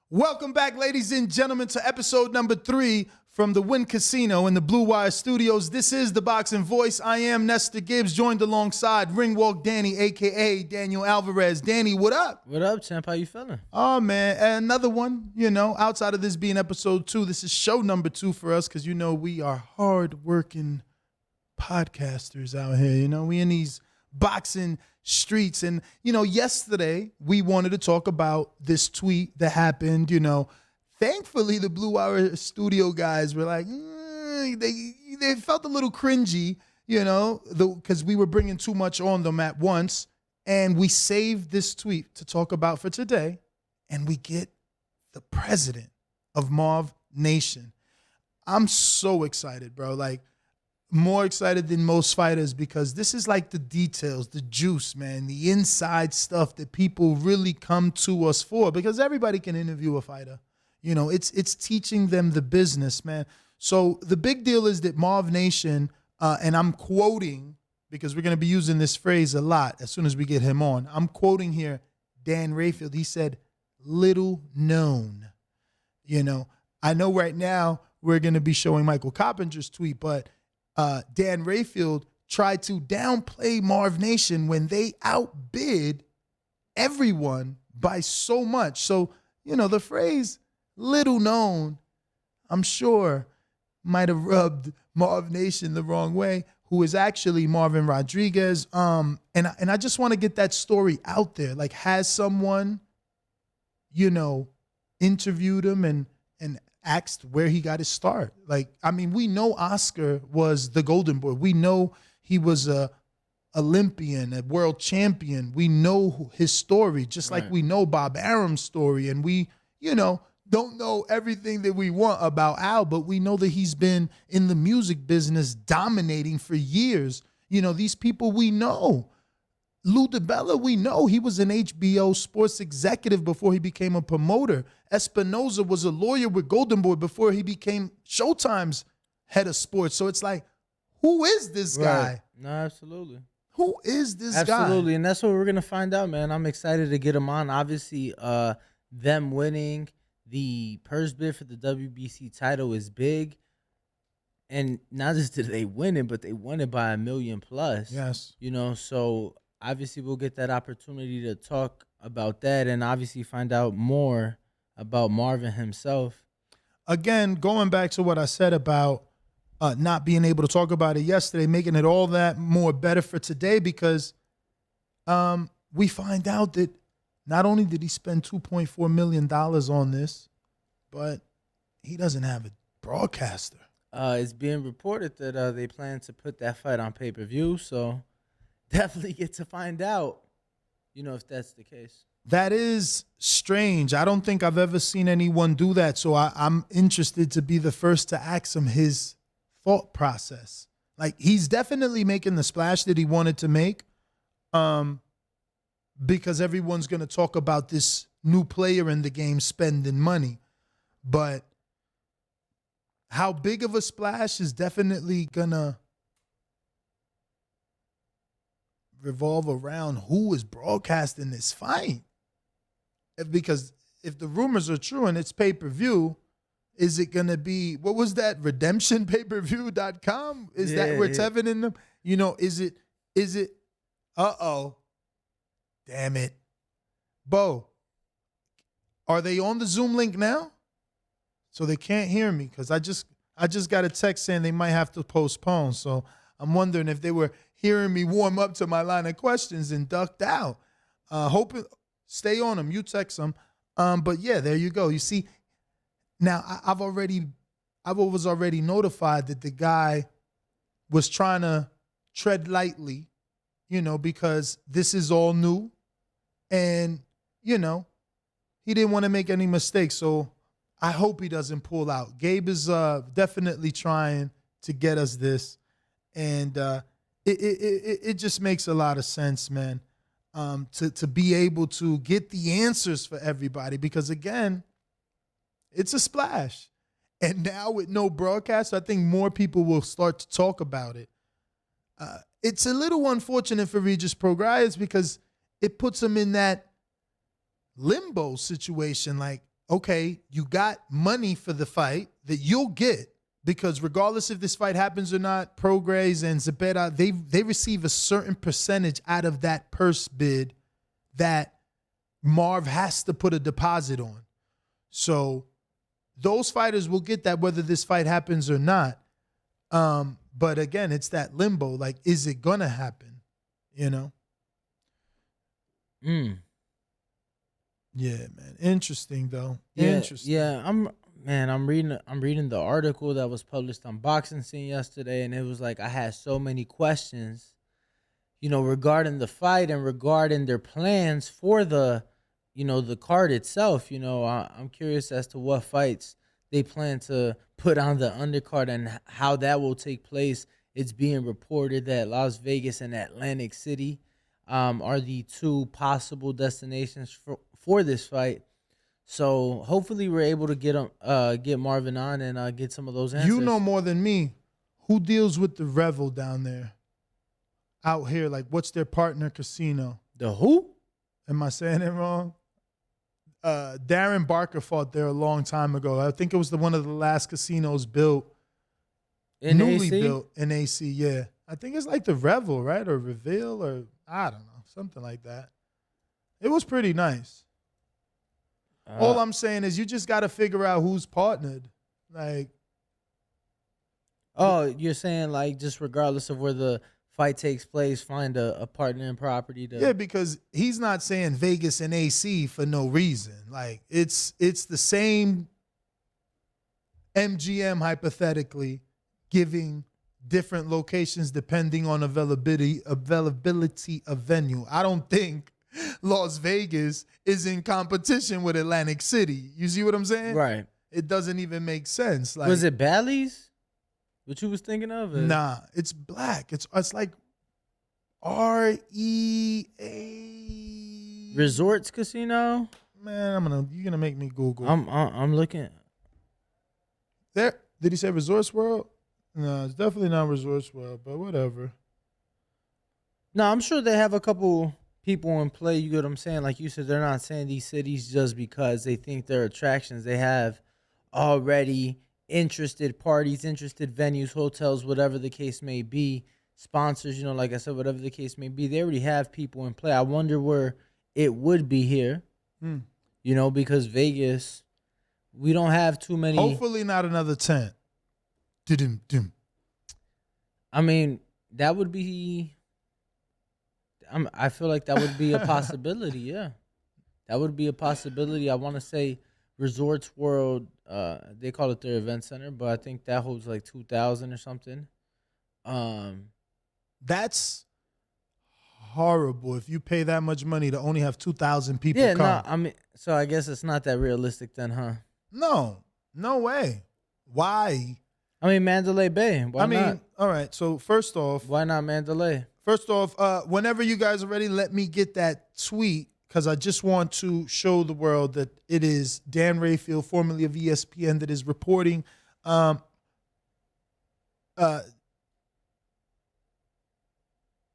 Welcome back, ladies and gentlemen, to episode number 3 from the Wynn Casino in the Blue Wire Studios. This is The Boxing Voice. I am Nestor Gibbs, joined alongside Ringwalk Danny, a.k.a. Daniel Alvarez. Danny, what up? What up, champ? How you feeling? Oh, man, another one, outside of this being episode 2, this is show number 2 for us because, we are hard-working podcasters out here. We in these boxing streets. And, yesterday we wanted to talk about this tweet that happened. Thankfully the Blue Wire studio guys were like, they felt a little cringy, because we were bringing too much on them at once. And we saved this tweet to talk about for today. And we get the president of MarvNation. I'm so excited, bro. Like, more excited than most fighters because this is like the details, the juice, man, the inside stuff that people really come to us for because everybody can interview a fighter. It's teaching them the business, man. So the big deal is that MarvNation, and I'm quoting because we're going to be using this phrase a lot as soon as we get him on. I'm quoting here Dan Rayfield. He said, little known. I know right now we're going to be showing Michael Coppinger's tweet, but Dan Rayfield tried to downplay MarvNation when they outbid everyone by so much. So, the phrase little known, I'm sure might have rubbed MarvNation the wrong way, who is actually Marvin Rodriguez. And I just want to get that story out there. Like, has someone, interviewed him and asked where he got his start? We know Oscar was the golden boy. We know he was a Olympian, a world champion. We know his story, just like we know Bob Arum's story. And we, don't know everything that we want about Al, but we know that he's been in the music business dominating for years. These people we know. Lou DiBella, we know he was an HBO sports executive before he became a promoter. Espinoza was a lawyer with Golden Boy before he became Showtime's head of sports. So it's like, who is this guy? No, absolutely. Who is this guy? Absolutely, and that's what we're going to find out, man. I'm excited to get him on. Obviously, them winning the purse bid for the WBC title is big. And not just did they win it, but they won it by $1 million plus. Yes. So obviously we'll get that opportunity to talk about that and obviously find out more about Marvin himself. Again, going back to what I said about not being able to talk about it yesterday, making it all that more better for today because we find out that not only did he spend $2.4 million on this, but he doesn't have a broadcaster. It's being reported that they plan to put that fight on pay-per-view, so definitely get to find out, if that's the case. That is strange. I don't think I've ever seen anyone do that, so I'm interested to be the first to ask him his thought process. Like, he's definitely making the splash that he wanted to make because everyone's going to talk about this new player in the game spending money. But how big of a splash is definitely going to revolve around who is broadcasting this fight. Because if the rumors are true and it's pay-per-view, is it going to be, what was that, redemptionpayperview.com? Is that where Tevin in them? Is it, uh-oh, damn it. Bo, are they on the Zoom link now? So they can't hear me because I just got a text saying they might have to postpone. So I'm wondering if they were hearing me warm up to my line of questions and ducked out. Hoping, stay on them. You text them. But yeah, there you go. You see, now I was already notified that the guy was trying to tread lightly, because this is all new. And, he didn't want to make any mistakes. So I hope he doesn't pull out. Gabe is definitely trying to get us this. And it just makes a lot of sense, man, to be able to get the answers for everybody. Because, again, it's a splash. And now with no broadcast, I think more people will start to talk about it. It's a little unfortunate for Regis Prograis because it puts him in that limbo situation. Like, okay, you got money for the fight that you'll get because regardless if this fight happens or not, Prograis and Zepeda, they receive a certain percentage out of that purse bid that Marv has to put a deposit on. So those fighters will get that whether this fight happens or not. But again, it's that limbo. Like, is it gonna happen? You know? Yeah, man. Interesting though. Interesting. Yeah, I'm reading the article that was published on Boxing Scene yesterday, and it was like I had so many questions, regarding the fight and regarding their plans for the card itself. I'm curious as to what fights they plan to put on the undercard and how that will take place. It's being reported that Las Vegas and Atlantic City are the two possible destinations for this fight. So hopefully we're able to get Marvin on and get some of those answers. You know more than me. Who deals with the Revel down there? Out here, like what's their partner casino? The who? Am I saying it wrong? Darren Barker fought there a long time ago. I think it was one of the last casinos built. Newly built in AC, yeah. I think it's like the Revel, right? Or Reveal, or I don't know. Something like that. It was pretty nice. All I'm saying is you just got to figure out who's partnered. Like, oh, you're saying like just regardless of where the fight takes place, find a partner in property to. Yeah, because he's not saying Vegas and AC for no reason. Like it's the same MGM hypothetically giving different locations depending on availability of venue. I don't think Las Vegas is in competition with Atlantic City. You see what I'm saying? Right. It doesn't even make sense. Like, was it Bally's? What you was thinking of? Nah, it's black. It's like REA Resorts Casino. Man, you're gonna make me Google. I'm looking. There, did he say Resorts World? No, it's definitely not Resorts World, but whatever. No, I'm sure they have a couple people in play. You get what I'm saying? Like you said, they're not saying these cities just because they think they're attractions. They have already interested parties, interested venues, hotels, whatever the case may be, sponsors, like I said, whatever the case may be. They already have people in play. I wonder where it would be here, because Vegas, we don't have too many. Hopefully not another tent. I mean, that would be. I feel like that would be a possibility. Yeah, that would be a possibility. I want to say Resorts World. They call it their event center, but I think that holds like 2,000 or something. That's horrible. If you pay that much money to only have 2,000 people come. No, I mean, so I guess it's not that realistic then, huh? No way. Why? I mean, Mandalay Bay. Why not? All right. So first off, why not Mandalay? First off, whenever you guys are ready, let me get that tweet because I just want to show the world that it is Dan Rayfield, formerly of ESPN, that is reporting.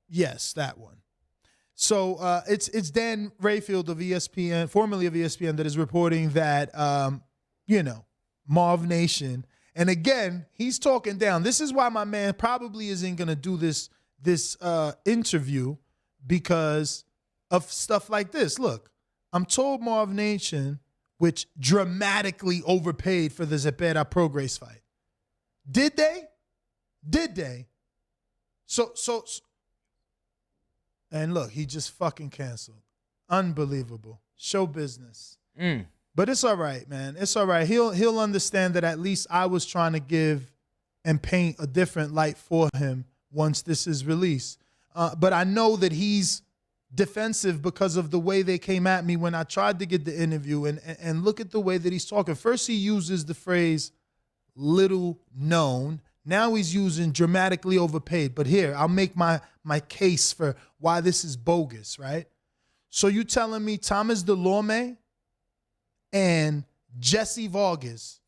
Yes, that one. So it's Dan Rayfield of ESPN, formerly of ESPN, that is reporting that MarvNation. And again, he's talking down. This is why my man probably isn't going to do this interview because of stuff like this. Look, I'm told MarvNation, which dramatically overpaid for the Zepeda Prograis fight. Did they? So, and look, he just fucking canceled. Unbelievable. Show business. But it's all right, man. It's all right. He'll understand that at least I was trying to give and paint a different light for him once this is released. But I know that he's defensive because of the way they came at me when I tried to get the interview. And look at the way that he's talking. First, he uses the phrase little known. Now he's using dramatically overpaid. But here, I'll make my case for why this is bogus, right? So you telling me Thomas Delorme and Jesse Vargas,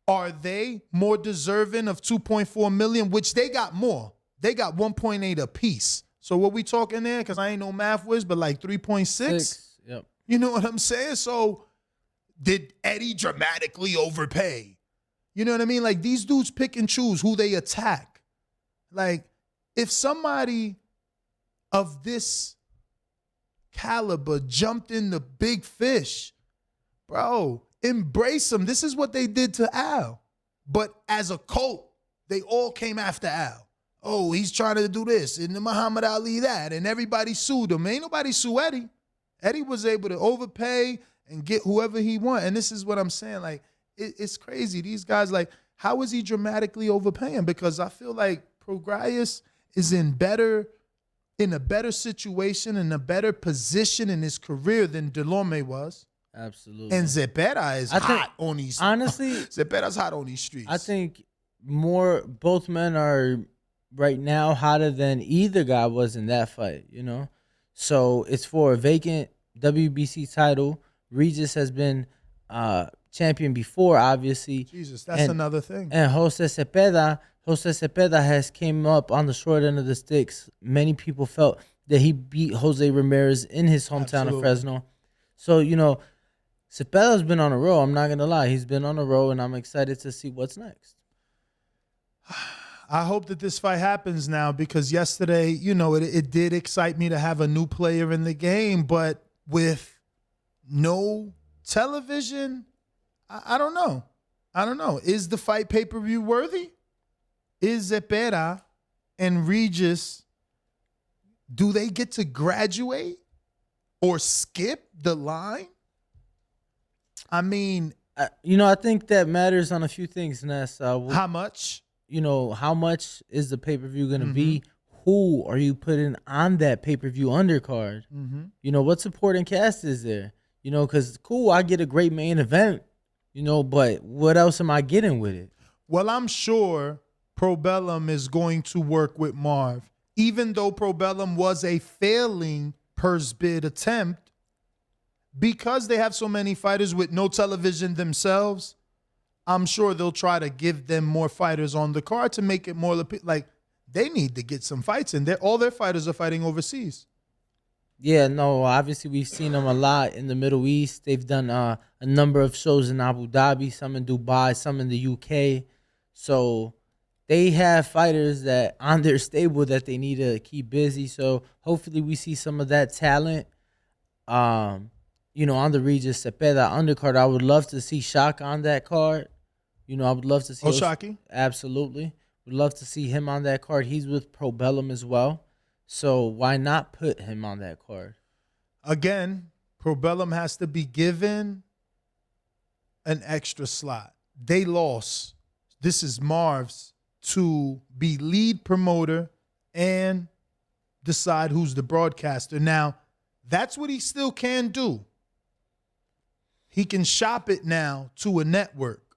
are they more deserving of 2.4 million, which they got more? They got 1.8 apiece. So what we talking there? Because I ain't no math whiz, but like 3.6. Yep. You know what I'm saying? So did Eddie dramatically overpay? You know what I mean? Like, these dudes pick and choose who they attack. Like, if somebody of this caliber jumped in the big fish, bro, embrace them. This is what they did to Al. But as a cult, they all came after Al. Oh, he's trying to do this, and Muhammad Ali that, and everybody sued him. Ain't nobody sue Eddie. Eddie was able to overpay and get whoever he want. And this is what I'm saying. Like, it's crazy. These guys, like, how is he dramatically overpaying? Because I feel like Prograis is in a better situation, in a better position in his career than Delorme was. Absolutely. And Zepeda is hot on these. Honestly, Zepeda's hot on these streets. I think both men are right now hotter than either guy was in that fight, you know? So it's for a vacant WBC title. Regis has been champion before, obviously. Jesus, that's another thing. And Jose Zepeda has came up on the short end of the sticks. Many people felt that he beat Jose Ramirez in his hometown of Fresno. So, you know, Zepeda's been on a roll. I'm not going to lie. He's been on a roll, and I'm excited to see what's next. I hope that this fight happens now, because yesterday, you know, it did excite me to have a new player in the game, but with no television, I don't know. I don't know. Is the fight pay-per-view worthy? Is Zepeda and Regis, do they get to graduate or skip the line? I mean, you know, I think that matters on a few things, Ness. how much? You know, how much is the pay-per-view going to be? Who are you putting on that pay-per-view undercard? You know, what supporting cast is there? You know, because, cool, I get a great main event, you know, but what else am I getting with it? Well, I'm sure Probellum is going to work with Marv. Even though Probellum was a failing purse bid attempt, because they have so many fighters with no television themselves, I'm sure they'll try to give them more fighters on the card to make it more like they need to get some fights in there. All their fighters are fighting overseas. Yeah, no, obviously we've seen them a lot in the Middle East. They've done a number of shows in Abu Dhabi, some in Dubai, some in the UK. So they have fighters that on their stable that they need to keep busy. So hopefully we see some of that talent. You know, on the Regis Zepeda undercard, I would love to see Shock on that card. You know, I would love to see Oshaki? Absolutely. Would love to see him on that card. He's with Probellum as well. So why not put him on that card? Again, Probellum has to be given an extra slot. They lost. This is Marv's to be lead promoter and decide who's the broadcaster. Now, that's what he still can do. He can shop it now to a network,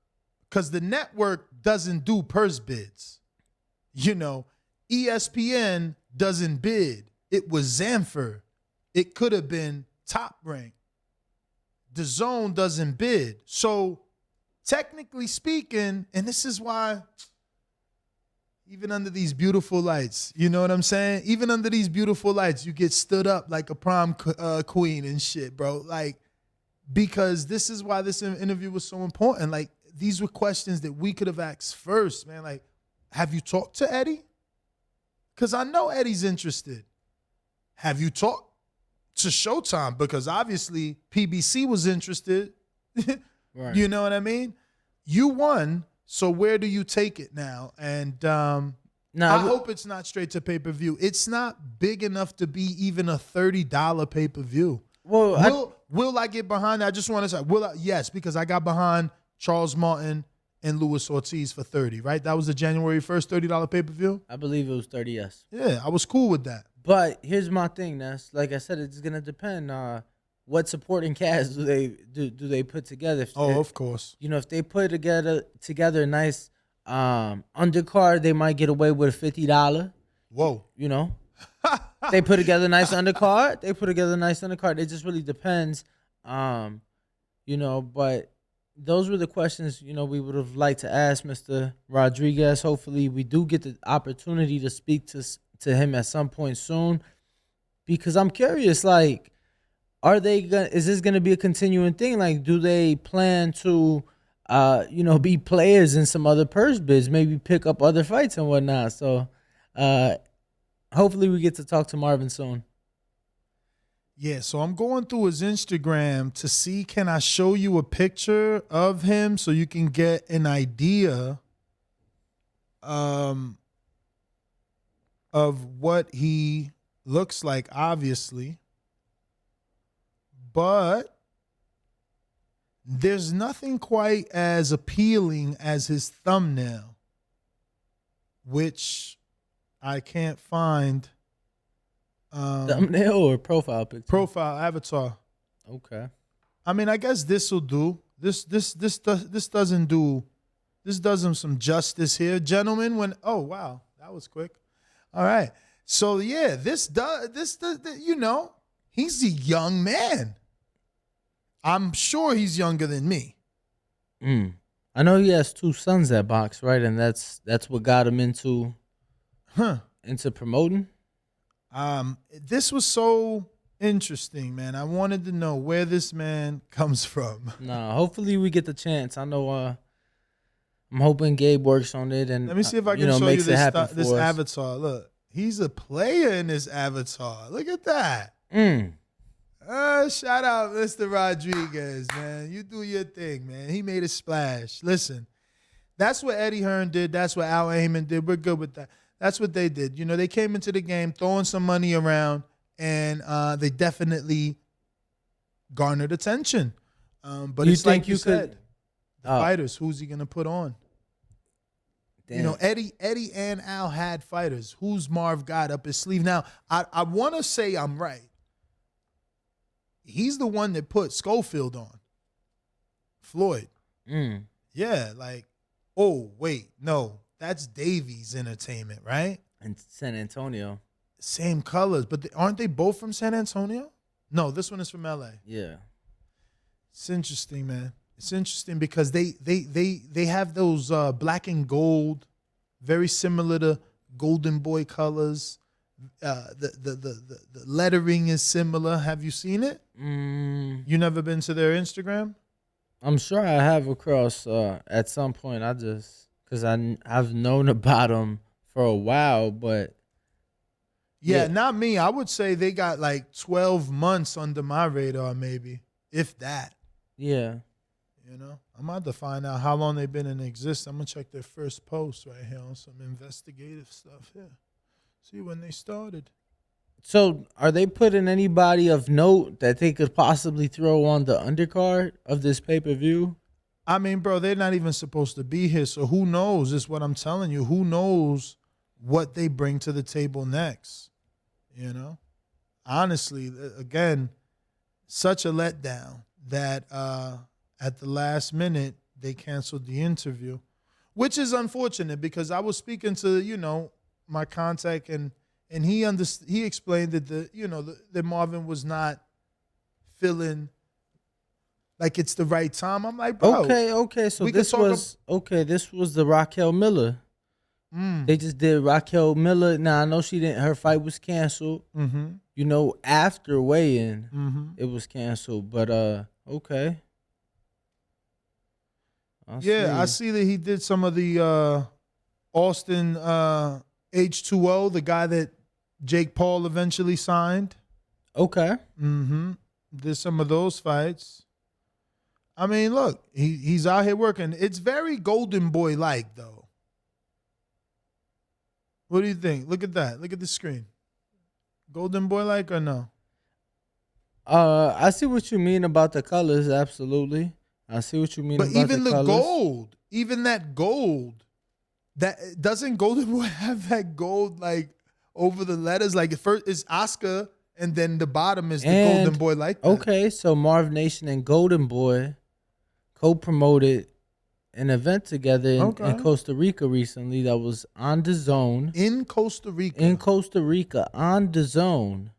because the network doesn't do purse bids. You know, ESPN doesn't bid. It was Zanfer. It could have been Top Rank. DAZN doesn't bid. So technically speaking, and this is why even under these beautiful lights, you know what I'm saying? Even under these beautiful lights, you get stood up like a prom queen and shit, bro. Like, because this is why this interview was so important. Like, these were questions that we could have asked first, man. Like, have you talked to Eddie? Because I know Eddie's interested. Have you talked to Showtime? Because obviously PBC was interested. Right. You know what I mean? You won, so where do you take it now? And I hope it's not straight to pay-per-view. It's not big enough to be even a $30 pay-per-view. Well, will I get behind that? I just want to say, yes, because I got behind Charles Martin and Luis Ortiz for 30, right? That was the January 1st $30 pay-per-view? I believe it was 30, yes. Yeah, I was cool with that. But here's my thing, Ness. Like I said, it's gonna depend what supporting cast do they put together. Of course. You know, if they put together a nice undercard, they might get away with a $50. Whoa. You know? They put together a nice undercard. It just really depends. You know, but those were the questions, you know, we would have liked to ask Mr. Rodriguez. Hopefully we do get the opportunity to speak to him at some point soon, because I'm curious, like, are they gonna? Is this gonna be a continuing thing? Like, do they plan to, be players in some other purse bids, maybe pick up other fights and whatnot? So, uh, hopefully, we get to talk to Marvin soon. Yeah, so I'm going through his Instagram to see, can I show you a picture of him so you can get an idea of what he looks like, obviously. But there's nothing quite as appealing as his thumbnail, which I can't find. Thumbnail or profile picture? Profile avatar. Okay. I mean, I guess this will do. This doesn't do. This does him some justice here, gentlemen. Oh wow, that was quick. All right. So yeah, this he's a young man. I'm sure he's younger than me. I know he has 2 sons that box, right? And that's what got him into promoting. This was so interesting, man. I wanted to know where this man comes from. Nah, hopefully we get the chance. I know. I'm hoping Gabe works on it and let me see if I can show you this avatar. Look, he's a player in this avatar. Look at that. Shout out Mr. Rodriguez, man. You do your thing, man. He made a splash. Listen, that's what Eddie Hearn did. That's what Al Heyman did. We're good with that. That's what they did. You know, they came into the game throwing some money around, and they definitely garnered attention. But you it's think like you said, the fighters, who's he going to put on? Damn. You know, Eddie and Al had fighters. Who's Marv got up his sleeve? Now, I want to say I'm right. He's the one that put Schofield on. Floyd. Yeah, like, oh, wait, no. That's Davies Entertainment, right? In San Antonio. Same colors, but aren't they both from San Antonio? No, this one is from LA. Yeah. It's interesting, man. It's interesting because they have those black and gold, very similar to Golden Boy colors. The lettering is similar. Have you seen it? You never been to their Instagram? I'm sure I have across at some point. Because I've known about them for a while, but yeah, not me. I would say they got like 12 months under my radar, maybe, if that. Yeah. You know, I'm about to find out how long they've been in existence. I'm going to check their first post right here on some investigative stuff here. See when they started. So are they putting anybody of note that they could possibly throw on the undercard of this pay-per-view? I mean, bro, they're not even supposed to be here. So who knows? Is what I'm telling you. Who knows what they bring to the table next? You know? Honestly, again, such a letdown that at the last minute, they canceled the interview, which is unfortunate because I was speaking to, my contact and he explained that that Marvin was not feeling like it's the right time. I'm like, bro. Okay. So this was the Raquel Miller. They just did Raquel Miller. Now I know her fight was canceled. After weigh-in, it was canceled. But okay. I see that he did some of the Austin H2O, the guy that Jake Paul eventually signed. Okay. Did some of those fights. I mean, look, he's out here working. It's very Golden Boy-like, though. What do you think? Look at that. Look at the screen. Golden Boy-like or no? I see what you mean about the colors. Absolutely, I see what you mean. But about even the colors. gold, even that gold, that doesn't Golden Boy have that gold like over the letters? Like first is Oscar, and then the bottom is the Golden Boy like that. Okay, so MarvNation and Golden Boy co-promoted an event together in Costa Rica recently that was on the zone. In Costa Rica, on the zone,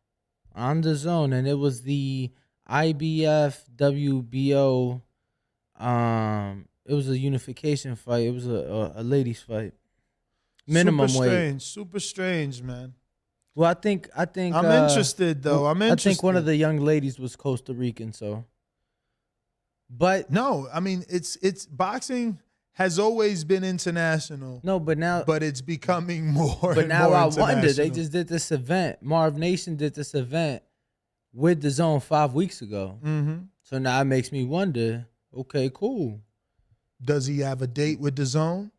and it was the IBF WBO. It was a unification fight. It was a ladies fight. Minimum weight. Super strange, man. Well, I think I'm interested though. I'm interested. I think one of the young ladies was Costa Rican, so. But no, I mean it's boxing has always been international. no, But it's becoming more. But and now more I wonder. They international. just did this event. MarvNation did this event with the Zone 5 weeks ago. Mm-hmm. So now it makes me wonder. Okay, cool. Does he have a date with the Zone?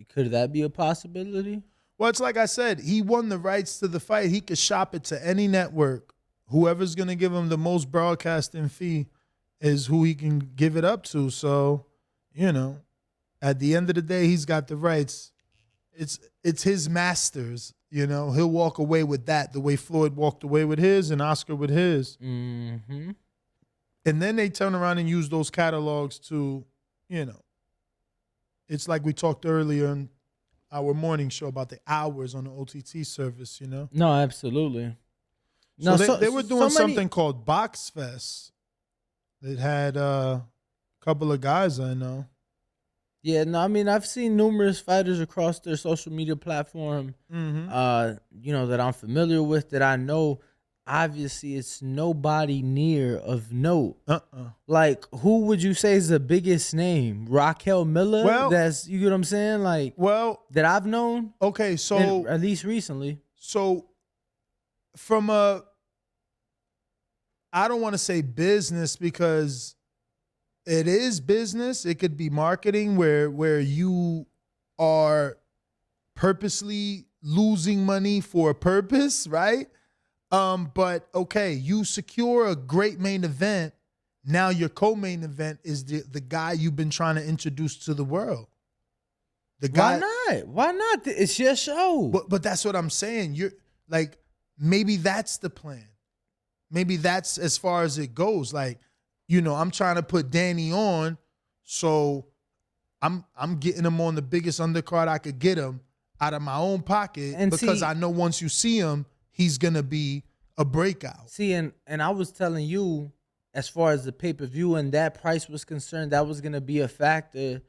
Could that be a possibility? Well, it's like I said, he won the rights to the fight. He could shop it to any network. Whoever's going to give him the most broadcasting fee is who he can give it up to. So, at the end of the day, he's got the rights. It's his masters, He'll walk away with that the way Floyd walked away with his and Oscar with his. Mm-hmm. And then they turn around and use those catalogs to, it's like we talked earlier in our morning show about the hours on the OTT service, No, absolutely. So they were doing something called Box Fest. It had a couple of guys I know. Yeah, no, I mean, I've seen numerous fighters across their social media platform, that I'm familiar with, that I know. Obviously, it's nobody near of note. Like, who would you say is the biggest name? Raquel Miller? Well, that's, you get what I'm saying? Like, that I've known? Okay, so at least recently. So from I don't want to say business because it is business. It could be marketing where you are purposely losing money for a purpose, right? But okay, you secure a great main event. Now your co-main event is the guy you've been trying to introduce to the world. The guy. Why not? Why not? It's your show. But that's what I'm saying. You're like, maybe that's the plan. Maybe that's as far as it goes. Like, I'm trying to put Danny on, so I'm getting him on the biggest undercard I could get him out of my own pocket, and because I know once you see him, he's gonna be a breakout. See, and I was telling you, as far as the pay-per-view and that price was concerned, that was gonna be a factor.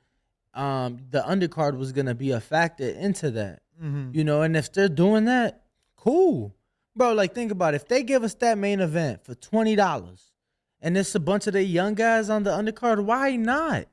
The undercard was gonna be a factor into that. Mm-hmm. And if they're doing that, cool. Bro, like, think about it. If they give us that main event for $20 and it's a bunch of the young guys on the undercard, why not?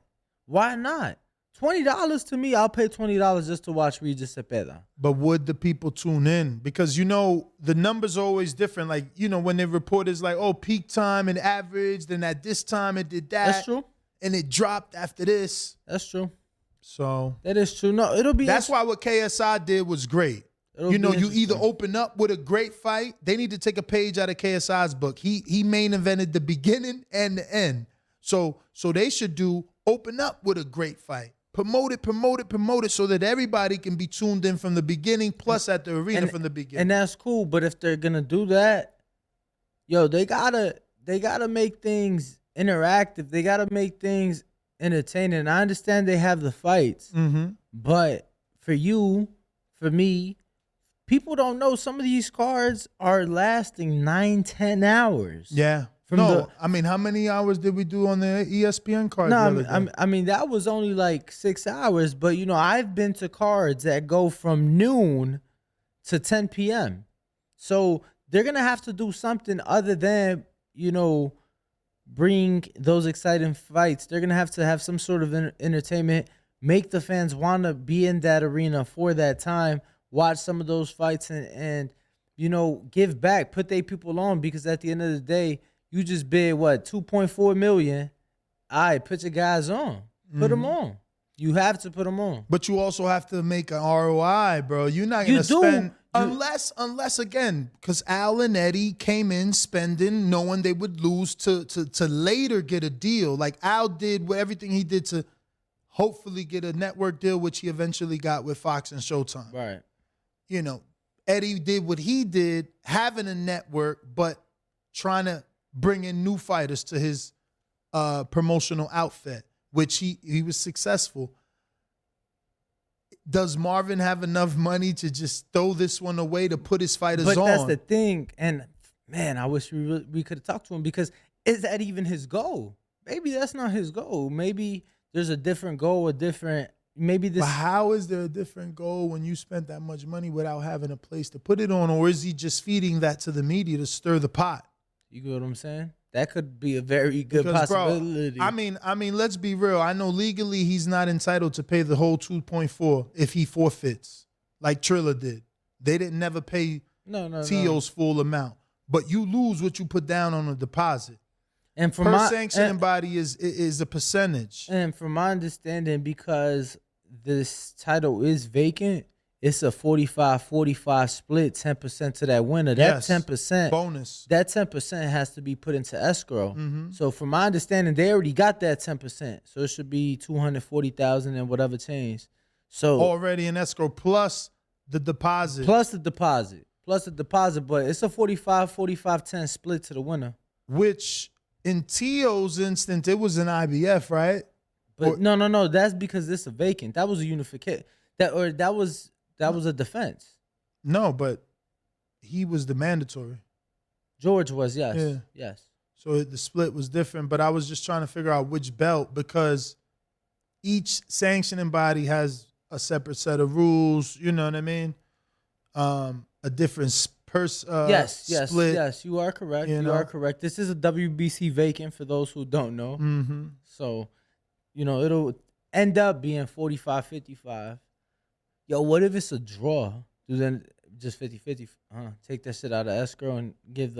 Why not? $20 to me, I'll pay $20 just to watch Regis Zepeda. But would the people tune in? Because, the numbers are always different. Like, when they report is like, oh, peak time and average, then at this time it did that. That's true. And it dropped after this. That's true. So. That is true. No, it'll be. That's why what KSI did was great. You either open up with a great fight. They need to take a page out of KSI's book. He main evented the beginning and the end. So they should open up with a great fight. Promote it so that everybody can be tuned in from the beginning, plus at the arena from the beginning. And that's cool. But if they're gonna do that, they gotta make things interactive. They gotta make things entertaining. And I understand they have the fights, but for you, for me, people don't know some of these cards are lasting 9-10 hours. Yeah. I mean, how many hours did we do on the ESPN card? No, I mean that was only like 6 hours, but I've been to cards that go from noon to 10 p.m. So they're gonna have to do something other than bring those exciting fights. They're gonna have to have some sort of entertainment, make the fans want to be in that arena for that time, watch some of those fights, and give back, put their people on, because at the end of the day, you just bid what, $2.4 million. All right, put your guys on. Put them on. You have to put them on. But you also have to make an ROI, bro. You're not gonna spend unless again, because Al and Eddie came in spending, knowing they would lose to later get a deal. Like Al did everything he did to hopefully get a network deal, which he eventually got with Fox and Showtime. Right. Eddie did what he did, having a network, but trying to bring in new fighters to his promotional outfit, which he was successful. Does Marvin have enough money to just throw this one away to put his fighters on? But that's the thing. And, man, I wish we could have talked to him, because is that even his goal? Maybe that's not his goal. Maybe there's a different goal, a different maybe this. But how is there a different goal when you spent that much money without having a place to put it on? Or is he just feeding that to the media to stir the pot? You get what I'm saying? That could be a very good Because, possibility. bro, I mean, let's be real. I know legally he's not entitled to pay the whole 2.4 if he forfeits, like Triller did. They didn't never pay T.O.'s full amount. But you lose what you put down on a deposit. And for per sanctioning body is a percentage. And from my understanding, because this title is vacant, it's a 45-45 split, 10% to that winner. That 10% bonus. That 10% has to be put into escrow. So from my understanding, they already got that 10%. So it should be $240,000 and whatever change. So already in escrow plus the deposit. Plus the deposit. But it's a 45-10 split to the winner. Which in T.O.'s instant, it was an IBF, right? But no. That's because it's a vacant. That was a unification. That was a defense. No, but he was the mandatory. George was, yes. Yeah. Yes. So the split was different, but I was just trying to figure out which belt because each sanctioning body has a separate set of rules, you know what I mean? A different split. Yes, you are correct. You are correct. This is a WBC vacant for those who don't know. Mm-hmm. So, it'll end up being 45-55. Yo, what if it's a draw? Do then just 50-50? Take that shit out of escrow and give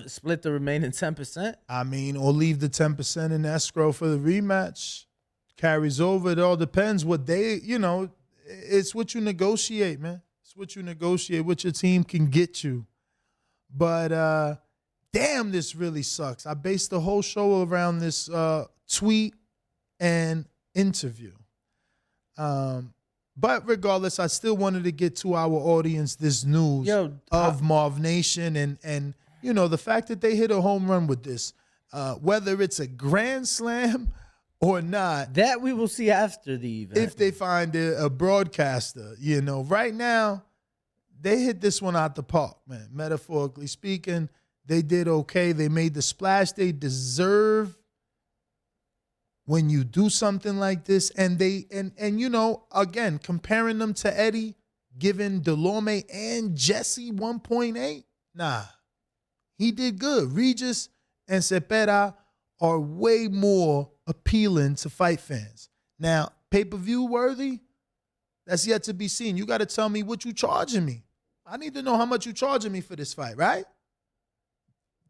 split the remaining 10%? I mean, or leave the 10% in escrow for the rematch. Carries over. It all depends what they, it's what you negotiate, man. It's what you negotiate, what your team can get you. But damn, this really sucks. I based the whole show around this tweet and interview. But regardless, I still wanted to get to our audience this news of MarvNation and the fact that they hit a home run with this, whether it's a grand slam or not. That we will see after the event. If they find a broadcaster, right now, they hit this one out the park, man. Metaphorically speaking, they did okay. They made the splash they deserve when you do something like this. And again, comparing them to Eddie, giving Delorme and Jesse 1.8, nah, he did good. Regis and Zepeda are way more appealing to fight fans. Now, pay-per-view worthy, that's yet to be seen. You got to tell me what you charging me. I need to know how much you charging me for this fight, right?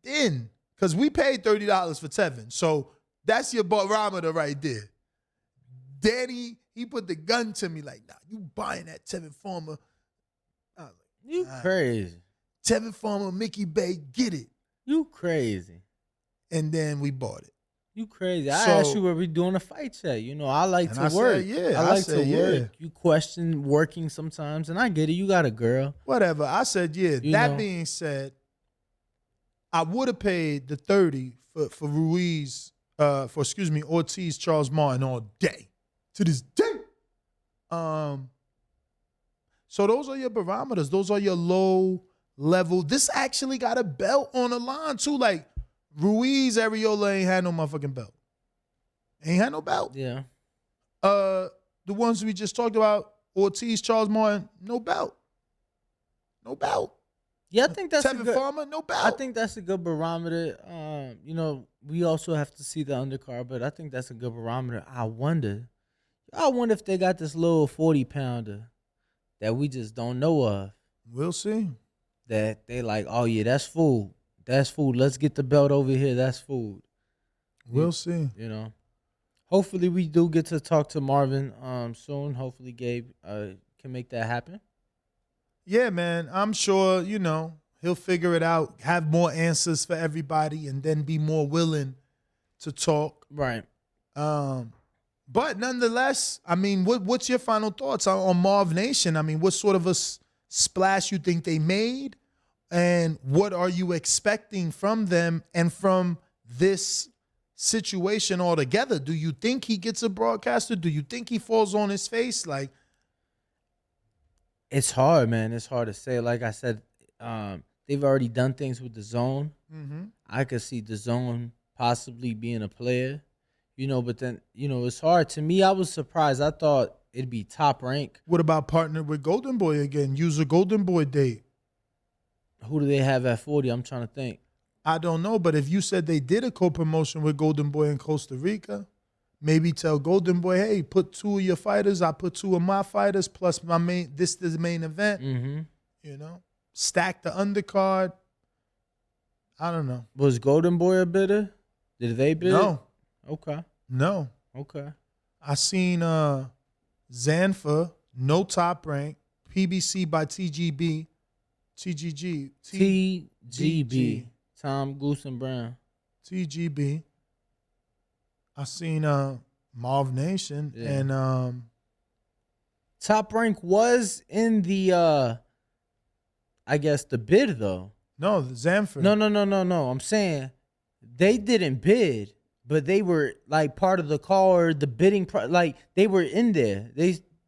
Then, because we paid $30 for Tevin, so that's your barometer right there. Danny, he put the gun to me like, nah, you buying that Tevin Farmer. You crazy. Tevin Farmer, Mickey Bay, get it. You crazy. And then we bought it. You crazy. I asked you where we doing a fight check. I like to work. I like to work. You question working sometimes, and I get it. You got a girl. Whatever. I said, yeah. That being said, I would have paid the 30 for Ruiz, Ortiz, Charles Martin all day. To this day. So those are your barometers. Those are your low level. This actually got a belt on the line too. Like Ruiz, Areola ain't had no motherfucking belt. Ain't had no belt. Yeah. The ones we just talked about, Ortiz, Charles Martin, no belt. No belt. Yeah, I think that's Tevin Farmer, no belt. I think that's a good barometer. We also have to see the undercard, but I think that's a good barometer. I wonder if they got this little 40-pounder that we just don't know of. We'll see. That they like, oh yeah, that's food. That's food. Let's get the belt over here. That's food. We'll see. Hopefully we do get to talk to Marvin soon. Hopefully Gabe can make that happen. Yeah, man. I'm sure, he'll figure it out, have more answers for everybody, and then be more willing to talk. Right. But nonetheless, I mean, what's your final thoughts on MarvNation? I mean, what sort of a splash you think they made? And what are you expecting from them and from this situation altogether? Do you think he gets a broadcaster? Do you think he falls on his face? Like, it's hard, man. It's hard to say. Like I said, they've already done things with the zone. mm-hmm. I could see the zone possibly being a player. But then, it's hard. To me, I was surprised. I thought it'd be Top Rank. What about partner with Golden Boy again? Use a Golden Boy date. Who do they have at 40? I'm trying to think. I don't know, but if you said they did a co-promotion with Golden Boy in Costa Rica, maybe tell Golden Boy, hey, put 2 of your fighters, I put 2 of my fighters, plus my main. This is the main event. Mm-hmm. Stack the undercard. I don't know. Was Golden Boy a bidder? Did they bid? No. Okay. No. Okay. I seen Zanfa, no Top Rank, PBC by TGB, TGG. TGB. Tom Goose and Brown. TGB. I seen MarvNation and Top Rank was in the I guess the bid though. No, the Zanfa. No. I'm saying they didn't bid, but they were like part of the call or the bidding. Like they were in there.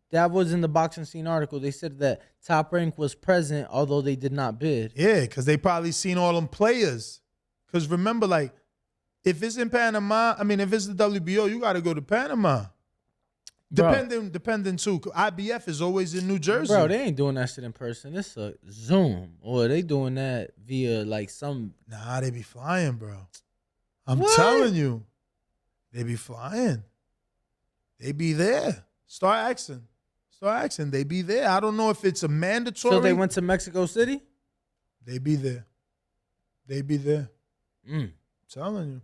That was in the Boxing Scene article. They said that Top Rank was present, although they did not bid. Yeah, because they probably seen all them players. Because remember, like, if it's in Panama, if it's the WBO, you got to go to Panama. Depending too. IBF is always in New Jersey. Bro, they ain't doing that shit in person. It's a Zoom. Or they doing that via like some. Nah, they be flying, bro. I'm What? telling you. They be flying. They be there. Start asking. They be there. I don't know if it's a mandatory. So they went to Mexico City? They be there. I'm telling you.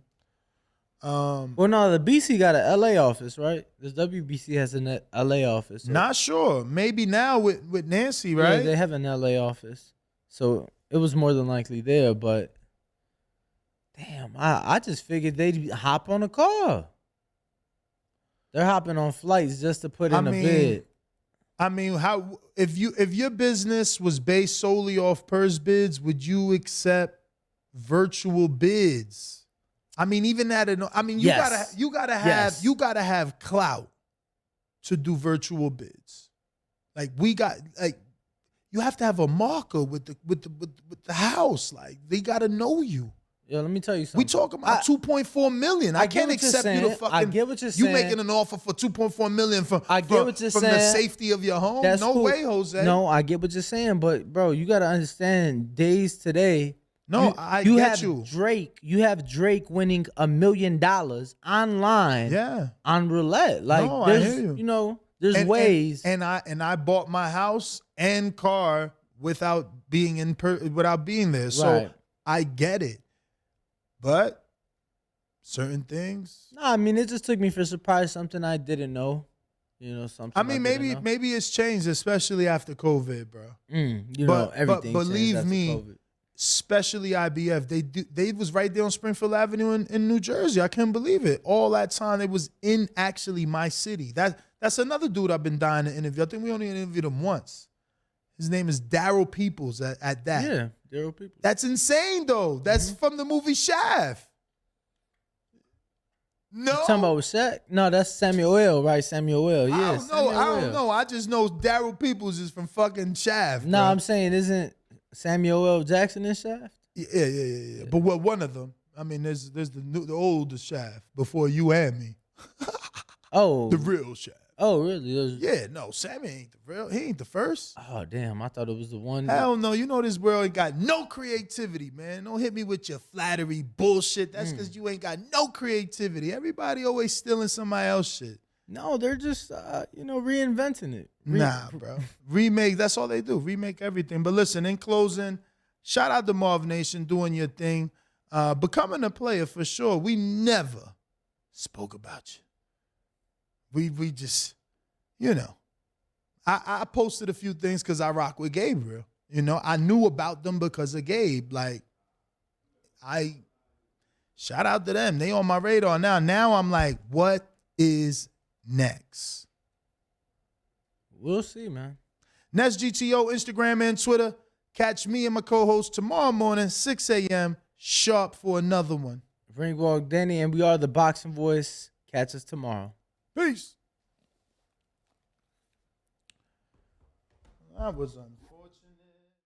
Well, no, the BC got an LA office, right? The WBC has an LA office. So Not sure. Maybe now with Nancy, right? Yeah, they have an LA office. So it was more than likely there, but damn, I just figured they'd hop on a car. They're hopping on flights just to put in a bid. How if your business was based solely off purse bids, would you accept virtual bids? Even at Yes. you gotta have clout to do virtual bids. Like you have to have a marker with the house. Like they gotta know you. Yeah, let me tell you something. We talking about 2.4 million. I can't accept you to fucking. I get what you're saying. You making an offer for 2.4 million from what you're from saying. the safety of your home. That's No cool. way, Jose. No, I get what you're saying, but bro, you gotta understand. Days today. No, I get you. You have Drake winning $1 million online. Yeah. On roulette. Like No, I there's, hear you. There's ways. And I bought my house and car without being without being there. So Right. I get it. But certain things. No, it just took me for surprise. Something I didn't know. Something. Maybe it's changed, especially after COVID, bro. Everything. Believe changed after me, COVID. especially IBF, they was right there on Springfield Avenue in New Jersey. I couldn't believe it. All that time, it was in actually my city. That's another dude I've been dying to interview. I think we only interviewed him once. His name is Daryl Peoples at that. Yeah, Daryl Peoples. That's insane, though. That's from the movie Shaft. No. You talking about with Shaq? No, that's Samuel L., right? Samuel L., yeah. I don't know. I just know Daryl Peoples is from fucking Shaft. No, bro. I'm saying, isn't Samuel L. Jackson in Shaft? Yeah. But one of them. There's the older Shaft before you and me. Oh. The real Shaft. Oh, really? Yeah, no, Sammy ain't the real. He ain't the first. Oh, damn. I thought it was the one. Hell no. You know this world ain't got no creativity, man. Don't hit me with your flattery bullshit. That's because you ain't got no creativity. Everybody always stealing somebody else's shit. No, they're just, reinventing it. Nah, bro. Remake, that's all they do. Remake everything. But listen, in closing, shout out to MarvNation doing your thing. Becoming a player for sure. We never spoke about you. We just, I posted a few things because I rock with Gabriel. I knew about them because of Gabe. Like, shout out to them. They on my radar now. Now I'm like, what is next? We'll see, man. Next GTO, Instagram and Twitter. Catch me and my co-host tomorrow morning, 6 a.m. sharp for another one. Ringwalk Denny, and we are the Boxing Voice. Catch us tomorrow. Peace. That was